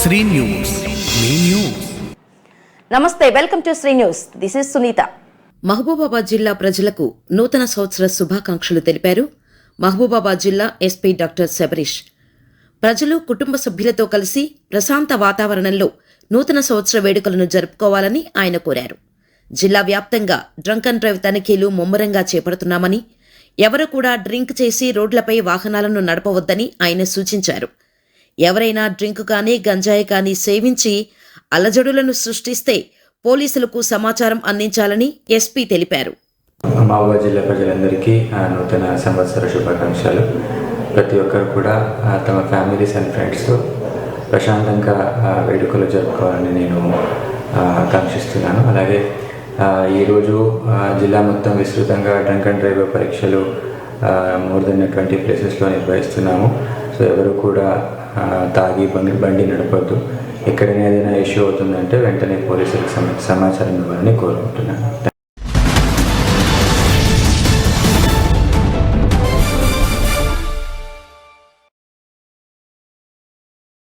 Shri news మీ news. నమస్తే, welcome to Sri news. This is Sunitha. Mahabubabad జిల్లా ప్రజలకు నూతన సంవత్సర శుభాకాంక్షలు తెలిపారు మహబూబాబాద్ జిల్లా ఎస్పీ డాక్టర్ శబరీష్. ప్రజలు కుటుంబ సభ్యులతో కలిసి ప్రశాంత వాతావరణంలో నూతన సంవత్సర వేడుకలను జరుపుకోవాలని ఆయన కోరారు. జిల్లా వ్యాప్తంగా డ్రంక్ అండ్ డ్రైవ్ తనిఖీలు ముమ్మరంగా చేపడుతున్నామని, ఎవరు కూడా డ్రింక్ చేసి రోడ్లపై వాహనాలను నడపవద్దని ఆయన సూచించారు. ఎవరైనా డ్రింక్ కానీ గంజాయి కానీ సేవించి అలజడులను సృష్టిస్తే పోలీసులకు సమాచారం అందించాలని ఎస్పీ తెలిపారు. మహబూబాబాద్ జిల్లా ప్రజలందరికీ నూతన సంవత్సర శుభాకాంక్షలు. ప్రతి ఒక్కరు కూడా తమ ఫ్యామిలీస్ అండ్ ఫ్రెండ్స్తో ప్రశాంతంగా వేడుకలు జరుపుకోవాలని నేను ఆకాంక్షిస్తున్నాను. అలాగే ఈరోజు జిల్లా మొత్తం విస్తృతంగా డ్రంక్ అండ్ డ్రైవ్ పరీక్షలు మోర్ దెన్ 20 ప్లేసెస్లో నిర్వహిస్తున్నాము. సో ఎవరు కూడా తాగి బండి నడపద్దు. ఎక్కడైనా ఏదైనా ఇష్యూ అవుతుందంటే వెంటనే పోలీసులకు సమాచారం ఇవ్వాలని కోరుకుంటున్నాను.